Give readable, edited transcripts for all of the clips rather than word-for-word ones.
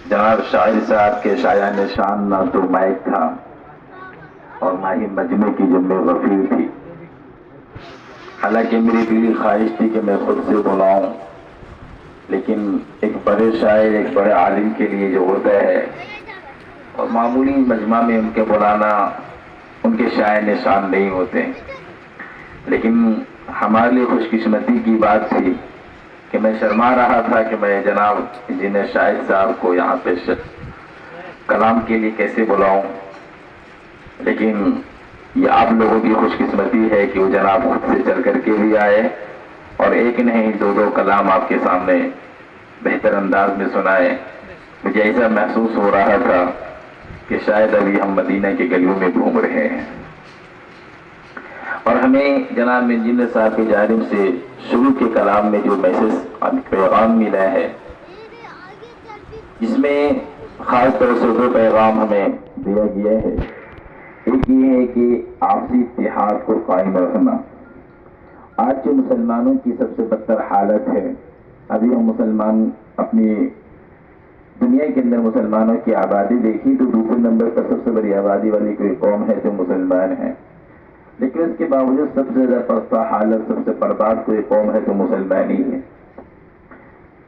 جناب شاعر صاحب کے شایان شان نہ تو مائک تھا اور نہ ہی مجمع کی ذمہ غفیر تھی. حالانکہ میری دلی خواہش تھی کہ میں خود سے بلاؤں، لیکن ایک بڑے شاعر، ایک بڑے عالم کے لیے جو ہوتا ہے اور معمولی مجمع میں ان کے بلانا ان کے شایان شان نہیں ہوتے. لیکن ہمارے لیے خوش قسمتی کی بات تھی کہ میں شرما رہا تھا کہ میں جناب انجینئر شاہد صاحب کو یہاں پہ کلام کے لیے کیسے بلاؤں. لیکن یہ آپ لوگوں کی خوش قسمتی ہے کہ وہ جناب خود سے چل کر کے بھی آئے اور ایک نہیں دو کلام آپ کے سامنے بہتر انداز میں سنائے. مجھے ایسا محسوس ہو رہا تھا کہ شاید ابھی ہم مدینہ کے گلیوں میں گھوم رہے ہیں. اور ہمیں جناب انجینئر صاحب کی جانب سے شروع کے کلام میں جو میسج پیغام ملا ہے، جس میں خاص طور سے دو پیغام ہمیں دیا گیا ہے. ایک یہ ہے کہ آپسی اتحاد کو قائم رکھنا. آج کے مسلمانوں کی سب سے بدتر حالت ہے. ابھی ہم مسلمان اپنی دنیا کے اندر مسلمانوں کی آبادی دیکھی تو دوسرے نمبر پر سب سے بڑی آبادی والی کوئی قوم ہے جو مسلمان ہے. لیکن اس کے باوجود سب سے زیادہ پستہ حالت، سب سے برباد کوئی قوم ہے تو مسلمان ہی ہے.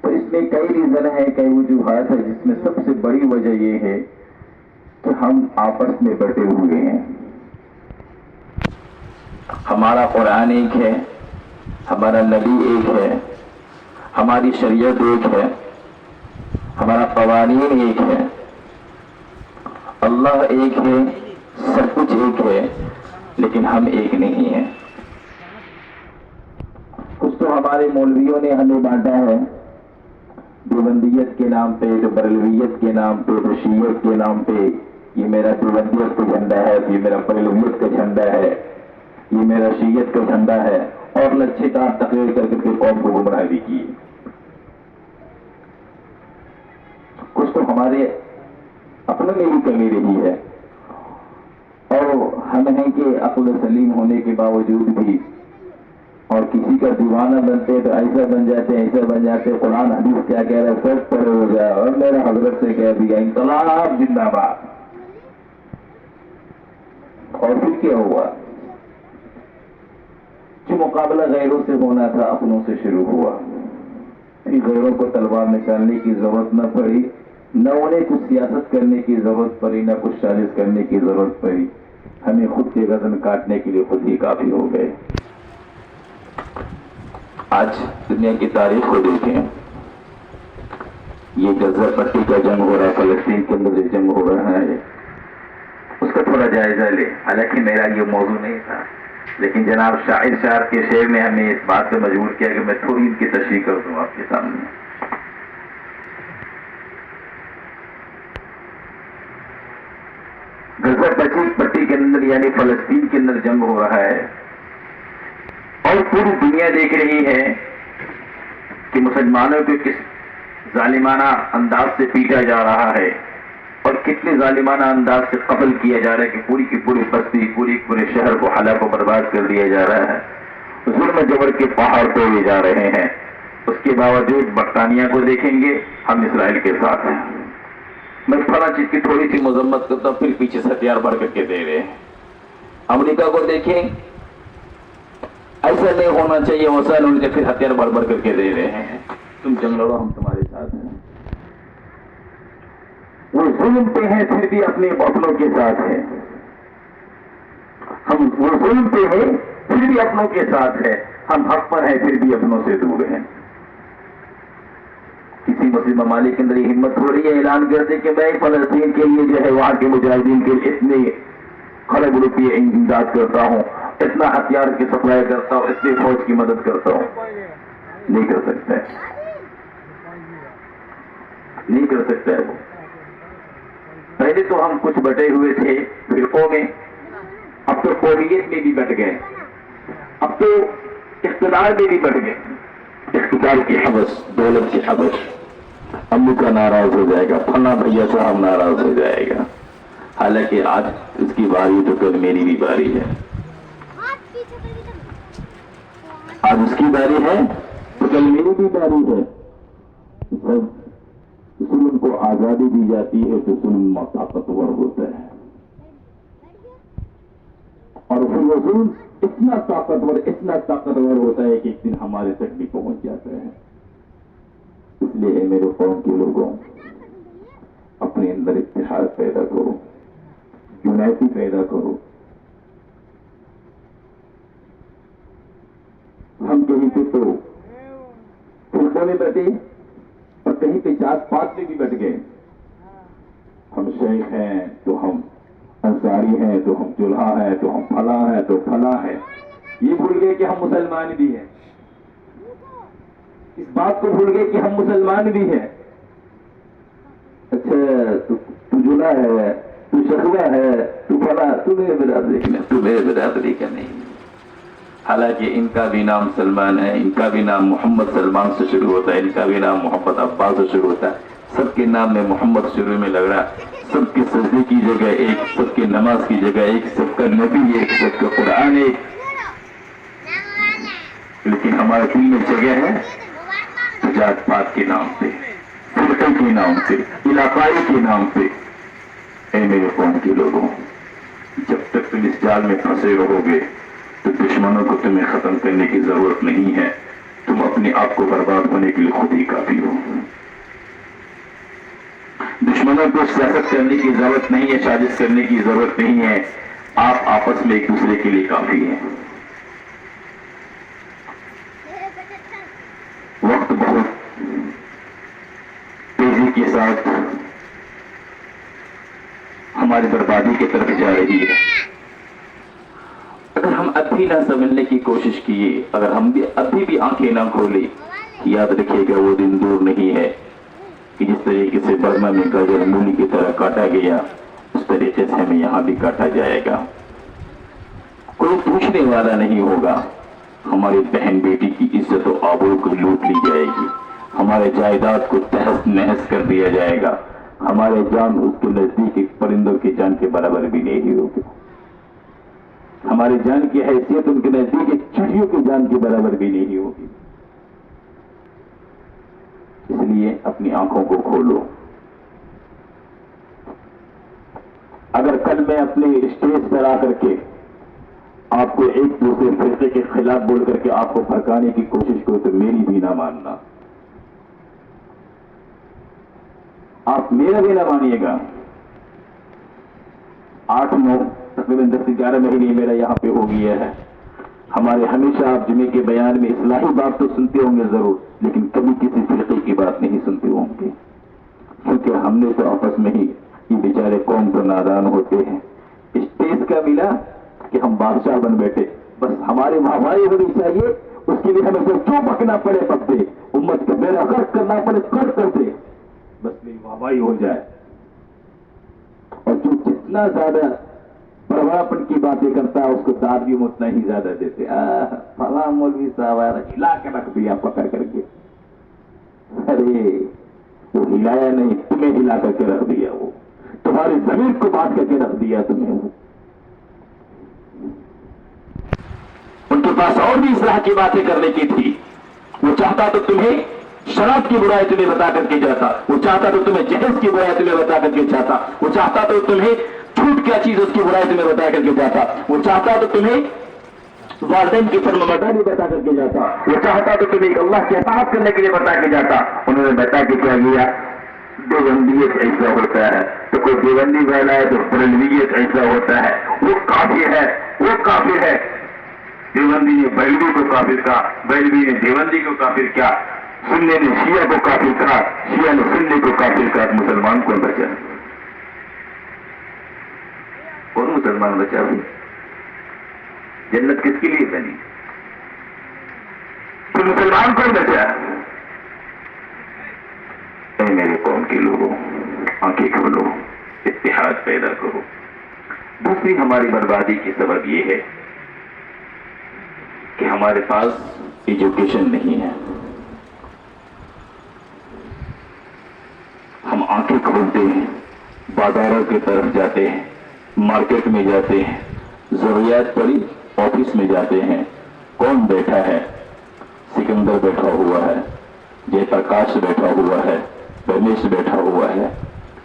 تو اس میں کئی ریزن ہے، کئی وجوہات ہے، جس میں سب سے بڑی وجہ یہ ہے کہ ہم آپس میں بٹے ہوئے ہیں. ہمارا قرآن ایک ہے، ہمارا نبی ایک ہے، ہماری شریعت ایک ہے، ہمارا قوانین ایک ہے، اللہ ایک ہے، سب کچھ ایک ہے، لیکن ہم ایک نہیں ہیں. کچھ تو ہمارے مولویوں نے ہمیں بانٹا ہے دیوبندیت کے نام پہ، تو بریلویت کے نام پہ، تو شیعت کے نام پہ. یہ میرا دیوبندیت کا جھنڈا ہے، یہ میرا بریلویت کا جھنڈا ہے، یہ میرا شیعت کا جھنڈا ہے، اور لچھے دار تقریر کر کے قوم کو گمراہ بھی کی. کچھ تو ہمارے اپنے میں بھی کمی رہی ہے، اور ہم ہیں کہ عقل سلیم ہونے کے باوجود بھی اور کسی کا دیوانہ بنتے تو ایسا بن جاتے، ایسا بن جاتے. قرآن حدیث کیا کہہ رہا ہے، سب پڑے ہو جائے. اور میرا حضرت سے کہہ دیا انقلاب زندہ باد. اور پھر کیا ہوا؟ جو مقابلہ غیروں سے ہونا تھا اپنوں سے شروع ہوا. غیروں کو تلوار نکالنے کی ضرورت نہ پڑی، نہ انہیں کچھ سیاست کرنے کی ضرورت پڑی، نہ کچھ سازش کرنے کی ضرورت پڑی. ہمیں خود کے گردن کاٹنے کے لیے خود ہی کافی ہو گئے. آج دنیا کی تاریخ کو دیکھیں، یہ غزہ پٹی کا جنگ ہو رہا ہے، فلسطین کے اندر جو جنگ ہو رہا ہے اس کا تھوڑا جائزہ لے. حالانکہ میرا یہ موضوع نہیں تھا، لیکن جناب شاعر صاحب کے شعر نے ہمیں اس بات پہ مجبور کیا کہ میں تھوڑی ان کی تشریح کر دوں آپ کے سامنے. غزہ پٹی کے اندر یعنی فلسطین کے اندر جنگ ہو رہا ہے، اور پوری دنیا دیکھ رہی ہے کہ مسلمانوں کو کس ظالمانہ انداز سے پیٹا جا رہا ہے اور کتنے ظالمانہ انداز سے قتل کیا جا رہا ہے کہ پوری کی پوری بستی، پورے شہر کو ہلاک و برباد کر دیا جا رہا ہے. ظلم جبر کے پہاڑ توڑے جا رہے ہیں. اس کے باوجود برطانیہ کو دیکھیں گے، ہم اسرائیل کے ساتھ ہیں. میں فلاں چیز کی تھوڑی سی مذمت کرتا ہوں، پھر پیچھے سے ہتھیار بھر کر کے دے رہے ہیں. امریکہ کو دیکھیں، ایسا نہیں ہونا چاہیے، وسائل ان کے پھر ہتھیار بھر بھر کر کے دے رہے ہیں. تم جنگ لڑو، ہم تمہارے ساتھ ہیں. وہ ظلم پہ ہیں پھر بھی اپنے اپنوں کے ساتھ ہیں. ہم وہ ظلم پہ ہیں پھر بھی اپنوں کے ساتھ ہیں. ہم حق پر ہیں پھر بھی اپنوں سے دور ہیں. کسی مسلم ممالک کے اندر یہ ہمت ہو رہی ہے اعلان کرتے کہ میں فلسطین کے لیے جو ہے وہاں کے مجاہدین کے لیے اتنے خرب روپیے امداد کرتا ہوں، اتنا ہتھیار کی سپلائی کرتا ہوں، اتنی فوج کی مدد کرتا ہوں. نہیں کر سکتا ہے، نہیں کر سکتا ہے. وہ پہلے تو ہم کچھ بٹے ہوئے تھے فرقوں میں، اب تو قومیت میں بھی بٹ گئے، اب تو اقتدار میں بھی بٹ گئے. اقتدار کی حوث، دولت کی حوث، امو کا ناراض ہو جائے گا، فلاں بھیا صاحب ناراض ہو جائے گا. حالانکہ آج اس کی باری تو کل میری بھی باری ہے. آج اس کی باری ہے تو کل میری بھی باری ہے. سب ظلم کو آزادی دی جاتی ہے تو ظلم طاقتور ہوتا ہے، اور وہ ظلم اتنا طاقتور ہوتا ہے کہ ایک دن ہمارے تک بھی پہنچ جاتا ہے۔ اس لیے میرے قوم کے لوگوں، اپنے اندر اتحاد پیدا کرو، یونائٹی پیدا کرو۔ ہم کہیں پہ تو فرقوں میں بیٹھے اور کہیں پہ جات پات میں بھی بیٹھ گئے۔ ہم شیخ ہیں تو ہم انصاری ہیں، تو ہم چولہا ہیں، تو ہم فلاں ہیں، تو فلاں ہیں۔ یہ بھول گئے کہ ہم مسلمان بھی ہیں، اس بات کو بھول گئے کہ ہم مسلمان بھی ہیں۔ اچھا تو چولہا ہے، تو شخوا ہے، تو فلاں، تمہیں برادری کا نہیں۔ حالانکہ ان کا بھی نام سلمان ہے، ان کا بھی نام محمد سلمان سے شروع ہوتا ہے، ان کا بھی نام محمد عباس سے شروع ہوتا ہے۔ سب کے نام میں محمد شروع میں لگ رہا، سب کے سجدے کی جگہ ایک، سب کے نماز کی جگہ ایک، سب کا نبی ایک، سب کا قرآن ایک، لیکن ہمارے دل میں جگہ ہے جات پات کے نام پہ، فرقے کے نام پہ، علاقائی کے نام پہ۔ اے میرے قوم کے لوگوں، جب تک تم اس جال میں پھنسے رہو گے تو دشمنوں کو تمہیں ختم کرنے کی ضرورت نہیں ہے، تم اپنے آپ کو برباد ہونے کے لیے خود ہی کافی ہو۔ دشمنوں کو سیاست کرنے کی ضرورت نہیں ہے، سازش کرنے کی ضرورت نہیں ہے، آپ آپس میں ایک دوسرے کے لیے کافی ہیں۔ وقت بہت تیزی کے ساتھ ہماری بربادی کی طرف جا رہی ہے۔ اگر ہم ابھی نہ سمجھنے کی کوشش کیے، اگر ہم بھی ابھی بھی آنکھیں نہ کھولے، یاد رکھیے گا وہ دن دور نہیں ہے کہ جس طریقے سے برما میں گاجر مولی کی طرح کاٹا گیا، اس طریقے سے ہمیں یہاں بھی کاٹا جائے گا۔ کوئی پوچھنے والا نہیں ہوگا، ہماری بہن بیٹی کی عزت و آبرو کو لوٹ لی جائے گی، ہمارے جائیداد کو تہس نہس کر دیا جائے گا، ہمارے جان اس کے نزدیک ایک پرندوں کی جان کے برابر بھی نہیں ہوگی، ہماری جان کی حیثیت ان کے نزدیک ایک چڑیوں کی جان کے برابر بھی نہیں ہوگی۔ اس لیے اپنی آنکھوں کو کھولو۔ اگر کل میں اپنے اسٹیج پر آ کر کے آپ کو ایک دوسرے فرقے کے خلاف بول کر کے آپ کو بھڑکانے کی کوشش کرو تو میری بھی نہ ماننا، آپ میرا بھی نہ مانیے گا۔ 8-9 تقریباً 10-11 مہینے میرا یہاں پہ ہو گیا ہے۔ ہمارے ہمیشہ آپ جمعے کے بیان میں اصلاحی بات تو سنتے ہوں گے ضرور، لیکن کبھی کسی فرقے کی بات نہیں سنتے ہوں گے، کیونکہ ہم نے تو آپس میں ہی یہ بیچارے قوم تو نادان ہوتے ہیں۔ اسٹیج کا ملا کہ ہم بادشاہ بن بیٹھے، بس ہماری واہوائی ہونی چاہیے، اس کے لیے ہمیں جو پکنا پڑے پک دے، امت کا بیڑا غرق کرنا پڑے کر دے، بس میری واہوائی ہو جائے۔ اور جو جتنا زیادہ پرواپن کی باتیں کرتا ہے اس کو داد بھی اتنا ہی زیادہ دیتے۔ فلاں مولوی صاحب ہلا کے رکھ دیا پکڑ کر کے، ارے وہ ہلایا نہیں، تمہیں ہلا کر کے رکھ دیا، وہ تمہاری زمین کو بانٹ کر کے رکھ دیا تمہیں۔ ان کے پاس اور بھی اصلاح کی باتیں کرنے کی تھی، وہ چاہتا تو تمہیں شراب کی برائی تمہیں بتا کر کے جاتا، وہ چاہتا تو تمہیں جہیز کی برائی تمہیں بتا کر کے جاتا، وہ چاہتا تو تمہیں جھوٹ کیا چیز اس کی برائی تمہیں بتا کر کے جاتا، وہ چاہتا تو تمہیں والدین کی فرمانبرداری بتا کر کے جاتا، وہ چاہتا تو تمہیں اللہ کی اطاعت کرنے کے لیے بتا کے جاتا۔ انہوں نے بتا کے کیا کیا؟ دیوبندیت ایسا ہوتا ہے، تو کوئی دیوبندی والا ہے تو بریلویت ایسا ہوتا ہے، وہ کافر ہے، وہ کافر ہے۔ دیوبندی نے بریلوی کو کافر کہا، بریلوی نے دیوبندی کو کافر کیا، سنی نے شیعہ کو کافر کہا، شیعہ نے سنی کو کافر کہا، مسلمان کون بچا؟ اور مسلمان بچا ہوئی؟ جنت کس کے لیے بنی؟ تو مسلمان کون بچا؟ اے میرے قوم کے لوگوں، آنکھیں کھولو، اتحاد پیدا کرو۔ دوسری ہماری بربادی کی سبب یہ ہے کہ ہمارے پاس ایجوکیشن نہیں ہے۔ ہم آنکھیں کھولتے ہیں، بازاروں کی طرف جاتے ہیں، مارکیٹ میں جاتے ہیں، ضروریات پڑی آفس میں جاتے ہیں، کون بیٹھا ہے؟ سکندر بیٹھا ہوا ہے، جے پرکاش بیٹھا ہوا ہے، رمیش بیٹھا ہوا ہے،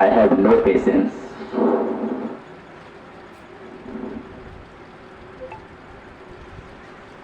I have no patience.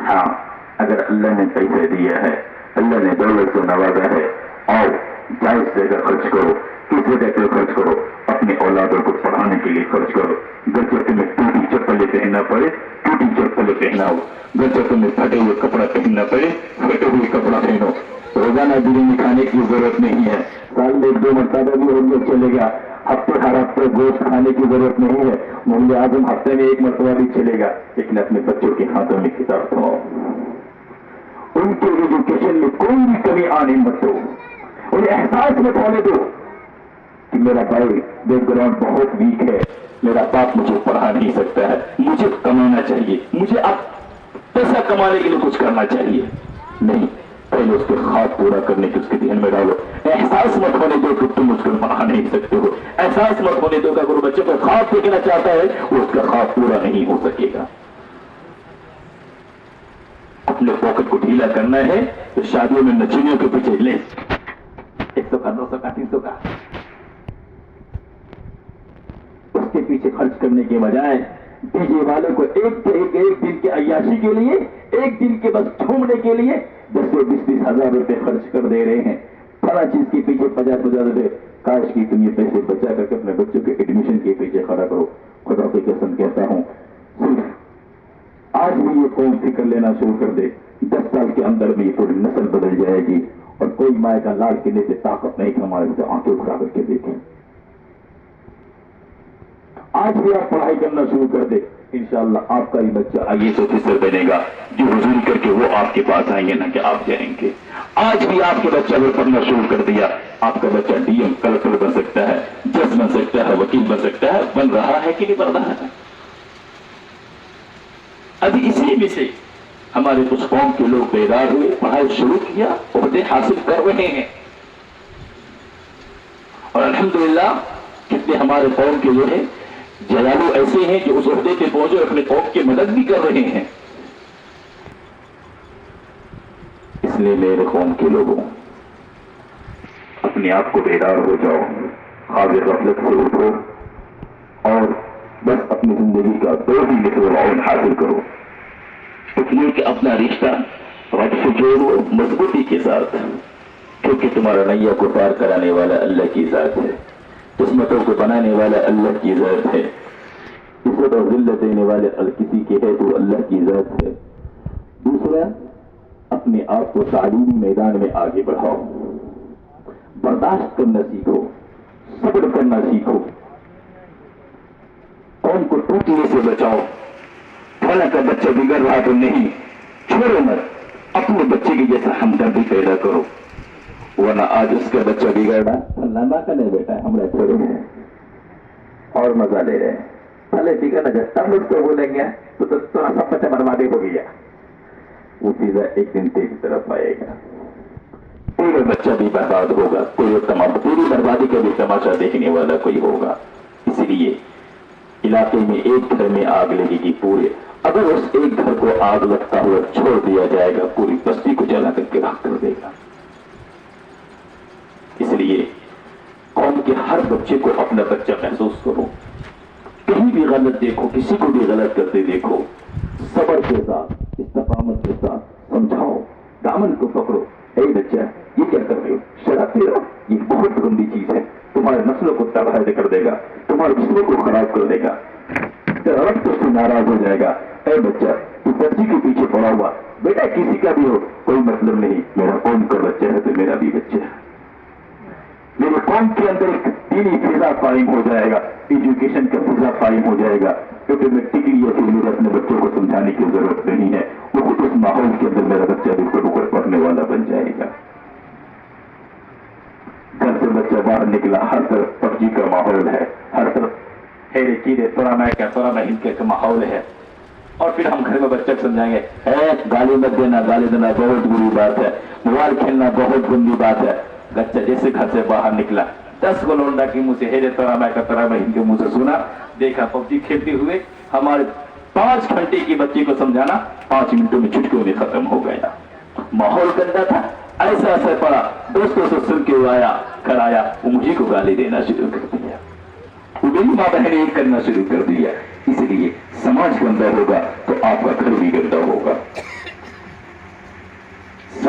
ہاں اگر اللہ نے پیسے دیا ہے، اللہ نے دولت سے نوازا ہے، آؤ جائز جگہ خرچ کرو، کس جگہ پہ خرچ کرو، اپنے اولادوں کو پڑھانے کے لیے خرچ کرو، گھر سے تمہیں ٹوٹی چپلیں پہننا پڑے ٹوٹی چپلیں پہناؤ، گھر سے تمہیں پھٹے ہوئے کپڑا پہننا پڑے پھٹے ہوئے کپڑا پہنو، روزانہ بریانی کھانے کی ضرورت نہیں ہے، سال میں 2 مرتبہ بھی ہو گیا چلے گا، ہر ہفتے گوشت کھانے کی ضرورت نہیں ہے، وزیر اعظم ہفتے میں 1 مرتبہ بھی چلے گا، لیکن اپنے بچوں کے ہاتھوں میں کتاب تھماؤ، ان کے ایجوکیشن میں کوئی بھی کمی آنے مت دو، انہیں احساس مت ہونے دو کہ میرا بھائی بیک گراؤنڈ بہت ویک ہے، میرا باپ مجھے پڑھا نہیں سکتا ہے، مجھے کمانا چاہیے، مجھے اب پیسہ کمانے کے لیے کچھ کرنا چاہیے، نہیں، پہلے اس کے خواب پورا کرنے کے اس کے ذہن میں ڈالو، احساس مت ہونے دو کہ تم مجھ کو پڑھا نہیں سکتے ہو، احساس مت ہونے دو کہ اگر بچے کو خواب دیکھنا چاہتا ہے وہ اس کا خواب پورا نہیں ہو سکے گا، اپنے پاکٹ کو ڈھیلا کرنا ہے تو شادیوں میں نچنیوں کے پیچھے لے 100 کا 200 کا 300 کا اس کے پیچھے خرچ کرنے کے بجائے ڈی جے والوں کو ایک دن کے عیاشی کے لیے، ایک دن کے بس گھومنے کے لیے 10 سے 20 ہزار روپے خرچ کر دے رہے ہیں، فلاں چیز کے پیچھے 50 روپے، کاش کی تم یہ پیسے بچا کر کے اپنے بچوں کے ایڈمیشن کے پیچھے خرچ کرو، خدا کی قسم کہتا ہوں صرف آج بھی یہ قوم فکر لینا شروع کر دے، 10 سال کے اندر میں یہ پوری نسل بدل جائے گی، اور کوئی مائے کا لاڈ کے لیے طاقت نہیں کہ ہمارے سے آنکھیں اٹھا کر کے دیکھیں، آج بھی آپ پڑھائی کرنا شروع کر دیں، انشاءاللہ آپ کا ہی بچہ IAS آفیسر بنے گا، جو حضوری کر کے وہ آپ کے پاس آئیں گے نہ کہ آپ جائیں گے، آج بھی آپ کے بچہ اگر پڑھنا شروع کر دیا، آپ کا بچہ DM کلکٹر بن سکتا ہے، جج بن سکتا ہے، وکیل بن سکتا ہے، بن رہا ہے کہ نہیں بن رہا ہے؟ ابھی اسی میں سے ہمارے کچھ قوم کے لوگ بیدار ہوئے، پڑھائی شروع کیا، عہدے حاصل کر رہے ہیں، اور الحمدللہ کتنے ہمارے قوم کے جو ہے جلالو ایسے ہیں جو اس عہدے پہ پہنچے اور اپنے قوم کی مدد بھی کر رہے ہیں، اس لیے میرے قوم کے لوگوں اپنے آپ کو بیدار ہو جاؤ، خواب غفلت سے اٹھو اور بس اپنی زندگی کا 2 ہی نصف عون حاصل کرو، اس لیے کہ اپنا رشتہ رب سے جوڑو مضبوطی کے ساتھ، کیونکہ تمہارا نیا کو پار کرانے والا اللہ کی ذات ہے، قسمتوں کو بنانے والا اللہ کی ذات ہے، عزت اور ذلت دینے والے کسی کے ہے تو اللہ کی ذات ہے۔ دوسرا، اپنے آپ کو تعلیمی میدان میں آگے بڑھاؤ، برداشت کرنا سیکھو، صبر کرنا سیکھو، قوم کو ٹوٹنے سے بچاؤ، فلاں کا بچہ بگڑ رہا تو نہیں، چھوڑو مت، اپنے بچے کی جیسا ہمدردی پیدا کرو، ورنہ آج اس کا بچہ بگڑ رہا اللہ کا نہیں بیٹا ہے، ہمارا چھوڑو اور مزہ لے رہے ہیں، پہلے بگڑنا جب تب اس کو بولیں گے تو تھوڑا سا بچہ بربادی ہو گیا، وہ چیز ایک دن تیری طرف آئے گا، تیرا بچہ بھی برباد ہوگا، تیری بربادی کا بھی تماشا دیکھنے والا کوئی ہوگا، اسی لیے علاقے میں ایک گھر میں آگ لگے گی پورے، اگر اس ایک گھر کو آگ لگتا ہوا چھوڑ دیا جائے گا پوری بستی کو جلا کر کے راکھ کر دے گا، اس لیے قوم کے ہر بچے کو اپنا بچہ محسوس کرو، کہیں بھی غلط دیکھو، کسی کو بھی غلط کرتے دیکھو، صبر کے ساتھ استقامت کے ساتھ سمجھاؤ، دامن کو پکڑو، اے بچہ یہ کیا کر رہے ہو، شراب پی رہا، یہ بہت گندی چیز ہے، تمہارے نسلوں کو تباہ کر دے گا، تمہارے جسموں کو خراب کر دے گا، تیرا رب تو سے ناراض ہو جائے گا، اے بچہ تو بچی کے پیچھے پڑا ہوا، بیٹا کسی کا بھی ہو کوئی مطلب نہیں، میرا قوم کا بچہ ہے تو میرا بھی بچہ ہے، میرے قوم کے اندر ایک دینی فضا قائم ہو جائے گا، ایجوکیشن کا فضا قائم ہو جائے گا، کیونکہ میں ڈگری یا پھر مجھے اپنے بچوں کو سمجھانے کی ضرورت نہیں ہے، وہ خود اس ماحول کے اندر میرا بچہ بھی پڑھ پڑھنے والا بن جائے گا، گھر سے بچہ باہر نکلا ہر طرف پبجی کا ماحول ہے، ہر طرف ہیرے چیرے تھوڑا میں ہند کا ماحول ہے، اور پھر ہم گھر میں بچہ کو سمجھائیں گے گالی مت دینا، گالی دینا بہت بری بات ہے، موبائل کھیلنا بہت گندی بات ہے، بچہ جیسے گھر سے باہر نکلا 10 گولونڈا کے منہ سے ہیرے ترا میں ہند کے منہ سے سنا، دیکھا پبجی کھیلتے ہوئے، ہمارے 5 گھنٹے کی بچے کو سمجھانا 5 منٹوں میں چٹکیوں میں ختم ہو گیا، ماحول گندا تھا، ایسا اثر پڑا، دوستوں سے سن کے آیا گھر آیا وہ مجھے کو گالی دینا شروع کر دیا، وہ میری ماں بہن ایک کرنا شروع کر دیا، اس لیے سماج گندا ہوگا تو آپ کا گھر بھی گندا ہوگا،